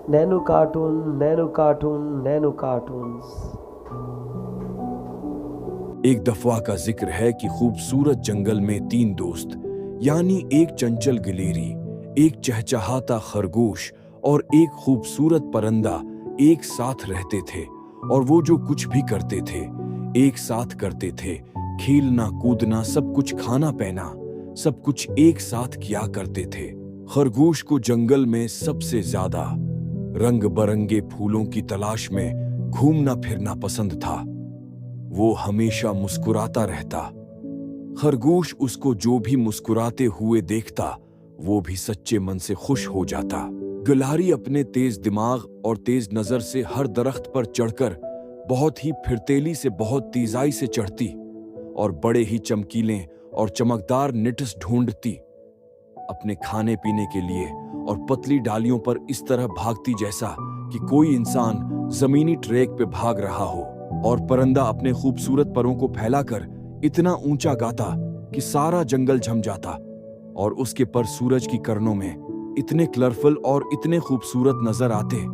Nano cartoon, nano cartoon, nano cartoons. एक दफा का जिक्र है कि खूबसूरत जंगल में तीन दोस्त, यानी एक चंचल गिलेरी, एक चहचहाता खरगोश और एक खूबसूरत परिंदा एक साथ रहते थे। और वो जो कुछ भी करते थे एक साथ करते थे। खेलना कूदना, सब कुछ खाना पीना, सब कुछ एक साथ किया करते थे। खरगोश को जंगल में सबसे ज्यादा रंग बरंगे फूलों की तलाश में घूमना फिरना पसंद था। वो हमेशा मुस्कुराता रहता। खरगोश उसको जो भी मुस्कुराते हुए देखता वो भी सच्चे मन से खुश हो जाता। गिलहरी अपने तेज दिमाग और तेज नजर से हर दरख्त पर चढ़कर बहुत ही फिरतेली से, बहुत तेजाई से चढ़ती और बड़े ही चमकीले और चमकदार निट्स ढूंढती अपने खाने पीने के लिए, और पतली डालियों पर इस तरह भागती जैसा कि कोई इंसान जमीनी ट्रैक पे भाग रहा हो। और परिंदा अपने खूबसूरत परों को फैलाकर इतना ऊंचा गाता कि सारा जंगल झम जाता, और उसके पर सूरज की किरणों में इतने कलरफुल और इतने खूबसूरत नजर आते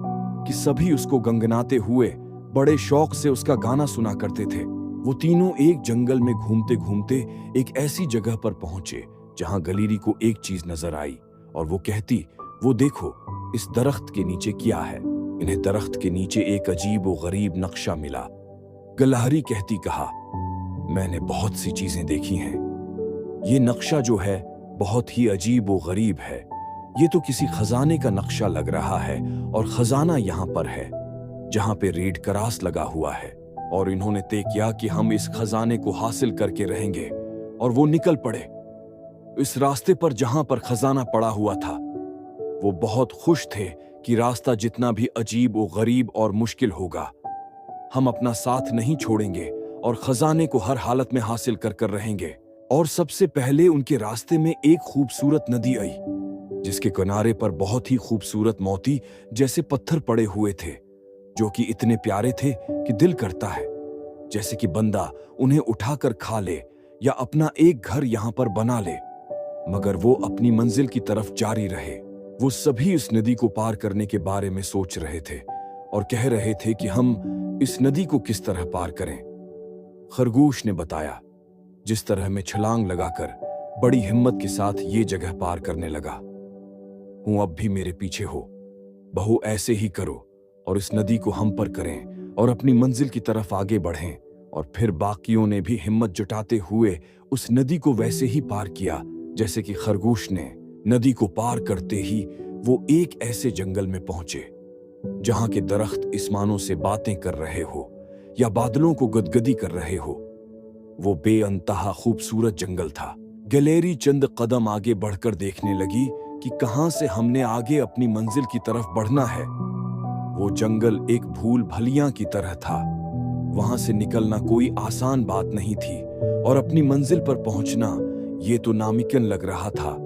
कि सभी उसको गंगनाते हुए बड़े शौक से उसका गाना सुना करते थे। वो तीनों एक जंगल में घूमते घूमते एक ऐसी जगह पर पहुंचे जहां गिलहरी को एक चीज नजर आई, और वो कहती, वो देखो, इस दरख्त के नीचे क्या है। इन्हें दरख्त के नीचे एक अजीब व गरीब नक्शा मिला। गिलहरी कहती, कहा, मैंने बहुत सी चीजें देखी हैं। ये नक्शा जो है बहुत ही अजीब व गरीब है। ये तो किसी खजाने का नक्शा लग रहा है, और खजाना यहाँ पर है जहाँ पे रेड क्रॉस लगा हुआ है। और इन्होंने तय किया कि हम इस खजाने को हासिल करके रहेंगे। और वो निकल पड़े इस रास्ते पर जहां पर खजाना पड़ा हुआ था। वो बहुत खुश थे कि रास्ता जितना भी अजीब व गरीब और मुश्किल होगा, हम अपना साथ नहीं छोड़ेंगे और खजाने को हर हालत में हासिल कर कर रहेंगे। और सबसे पहले उनके रास्ते में एक खूबसूरत नदी आई जिसके किनारे पर बहुत ही खूबसूरत मोती जैसे पत्थर पड़े हुए थे, जो कि इतने प्यारे थे कि दिल करता है जैसे कि बंदा उन्हें उठाकर खा ले या अपना एक घर यहां पर बना ले। मगर वो अपनी मंजिल की तरफ जारी रहे। वो सभी इस नदी को पार करने के बारे में सोच रहे थे और कह रहे थे कि हम इस नदी को किस तरह पार करें। खरगोश ने बताया, जिस तरह मैं छलांग लगाकर बड़ी हिम्मत के साथ ये जगह पार करने लगा हूं, अब भी मेरे पीछे हो। बहू ऐसे ही करो और इस नदी को हम पर करें और अपनी मंजिल की तरफ आगे बढ़ें। और फिर बाकियों ने भी हिम्मत जुटाते हुए उस नदी को वैसे ही पार किया जैसे कि खरगोश ने। नदी को पार करते ही वो एक ऐसे जंगल में पहुंचे जहां के दरख्त आसमानों से बातें कर रहे हो या बादलों को गदगदी कर रहे हो। वो बेअंतहा खूबसूरत जंगल था। गिलहरी चंद कदम आगे बढ़कर देखने लगी कि कहां से हमने आगे अपनी मंजिल की तरफ बढ़ना है। वो जंगल एक भूल भलियां की तरह था। वहां से निकलना कोई आसान बात नहीं थी और अपनी मंजिल पर पहुंचना ये तो नामुमकिन लग रहा था।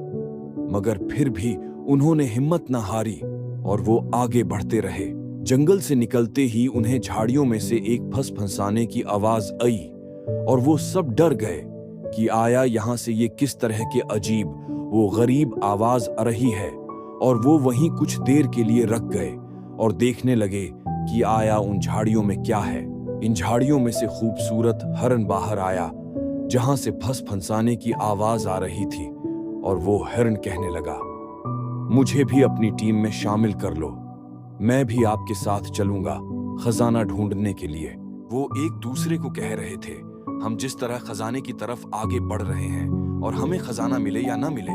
मगर फिर भी उन्होंने हिम्मत न हारी और वो आगे बढ़ते रहे। जंगल से निकलते ही उन्हें झाड़ियों में से एक फंस-फंसाने की आवाज आई और वो सब डर गए कि आया यहाँ से ये किस तरह के अजीब वो गरीब आवाज आ रही है। और वो वहीं कुछ देर के लिए रुक गए और देखने लगे कि आया उन झाड़ियों में क्या है। इन झाड़ियों में से खूबसूरत हिरन बाहर आया जहां से फंस-फंसाने की आवाज आ रही थी। और वो हिरन कहने लगा, मुझे भी अपनी टीम में शामिल कर लो, मैं भी आपके साथ चलूंगा खजाना ढूंढने के लिए। वो एक दूसरे को कह रहे थे, हम जिस तरह खजाने की तरफ आगे बढ़ रहे हैं और हमें खजाना मिले या ना मिले,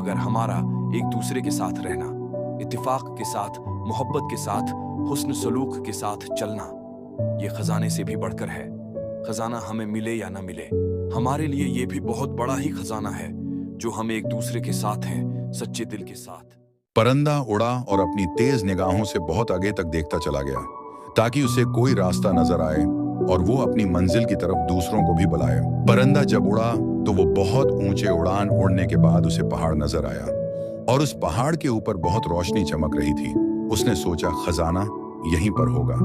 मगर हमारा एक दूसरे के साथ रहना, इत्तेफाक के साथ, मोहब्बत के साथ, हुस्न सलूक के साथ चलना, ये खजाने से भी बढ़कर है। खजाना हमें मिले या ना मिले, हमारे लिए ये भी बहुत बड़ा ही खजाना है जो हम एक दूसरे के साथ हैं, सच्चे दिल के साथ। परिंदा उड़ा और अपनी तेज निगाहों से बहुत आगे तक देखता चला गया ताकि उसे कोई रास्ता नजर आए और वो अपनी मंजिल की तरफ दूसरों को भी बुलाए। परिंदा जब उड़ा तो वो बहुत ऊंचे उड़ान उड़ने के बाद उसे पहाड़ नजर आया और उस पहाड़ के ऊपर बहुत रोशनी चमक रही थी। उसने सोचा खजाना यहीं पर होगा।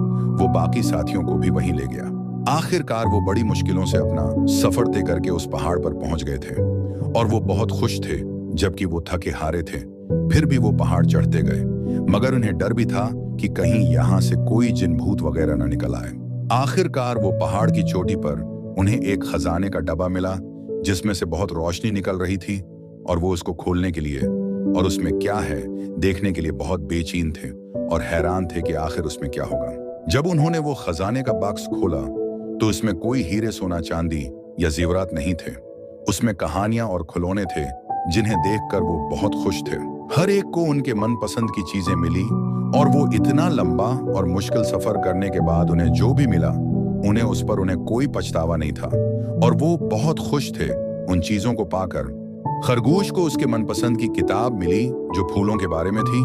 वो बाकी साथियों को भी वहीं ले गया। आखिरकार वो बड़ी मुश्किलों से अपना सफर तय करके उस पहाड़ पर पहुंच गए थे और वो बहुत खुश थे, जबकि वो थके हारे थे। फिर भी वो पहाड़ चढ़ते गए। मगर उन्हें डर भी था कि कहीं यहाँ से कोई जिन भूत वगैरह न निकल आए। आखिरकार वो पहाड़ की चोटी पर उन्हें एक खजाने का डब्बा मिला जिसमें से बहुत रोशनी निकल रही थी, और वो उसको खोलने के लिए और उसमें क्या है देखने के लिए बहुत बेचैन थे और हैरान थे कि आखिर उसमें क्या होगा। जब उन्होंने वो खजाने का बॉक्स खोला तो उसमें कोई हीरे सोना चांदी या जेवरात नहीं थे। उसमें कहानियां और खिलौने थे जिन्हें देखकर वो बहुत खुश थे। हर एक को उनके मनपसंद की चीजें मिली और वो इतना लंबा और मुश्किल सफर करने के बाद उन्हें जो भी मिला उन्हें कोई पछतावा नहीं था और वो बहुत खुश थे उन चीजों को पाकर। खरगोश को उसके मनपसंद की किताब मिली जो फूलों के बारे में थी,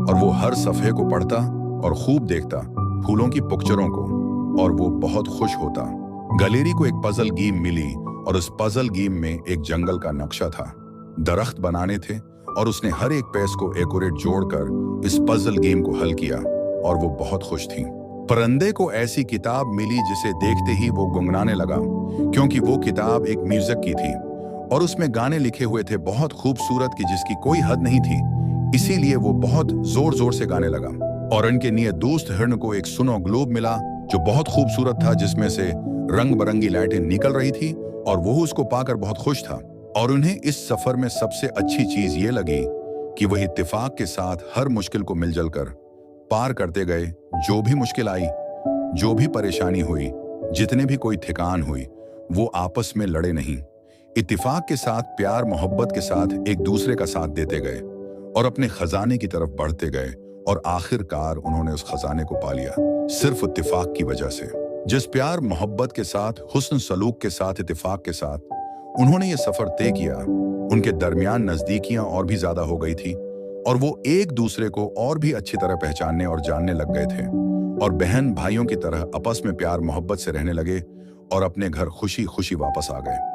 और वो हर सफ़े को पढ़ता और खूब देखता फूलों की पिक्चरों को, और वो बहुत खुश होता। गलेरी को एक पजल गेम मिली और उस पजल गेम में एक जंगल का नक्शा था, दरख्त बनाने थे, और उसने हर एक पेस को एक्यूरेट जोड़कर इस पजल गेम को हल किया और वो बहुत खुश थी। परिंदे को ऐसी किताब मिली जिसे देखते ही वो गुनगुनाने लगा, क्योंकि वो किताब एक म्यूजिक की थी और उसमें गाने लिखे हुए थे बहुत खूबसूरत की जिसकी कोई हद नहीं थी, इसीलिए वो बहुत जोर जोर से गाने लगा। और उनके नियत दोस्त हिरण को एक सुनो ग्लोब मिला जो बहुत खूबसूरत था, जिसमें से रंग बिरंगी लाइटें निकल रही थी, और वो उसको पाकर बहुत खुश था। और उन्हें इस सफर में सबसे अच्छी चीज ये लगी कि वह इत्तेफाक के साथ हर मुश्किल को मिलजुल कर पार करते गए। जो भी मुश्किल आई, जो भी परेशानी हुई, जितने भी कोई थकान हुई, वो आपस में लड़े नहीं, इत्तेफाक के साथ प्यार मोहब्बत के साथ एक दूसरे का साथ देते गए और अपने खजाने की तरफ बढ़ते गए। और आखिरकार उन्होंने उस खजाने को पा लिया सिर्फ इत्तेफाक की वजह से। जिस प्यार मोहब्बत के साथ, हुस्न सलूक के साथ, इत्तेफाक के साथ उन्होंने ये सफर तय किया, उनके दरमियान नजदीकियां और भी ज्यादा हो गई थी और वो एक दूसरे को और भी अच्छी तरह पहचानने और जानने लग गए थे और बहन भाइयों की तरह आपस में प्यार मोहब्बत से रहने लगे और अपने घर खुशी खुशी वापस आ गए।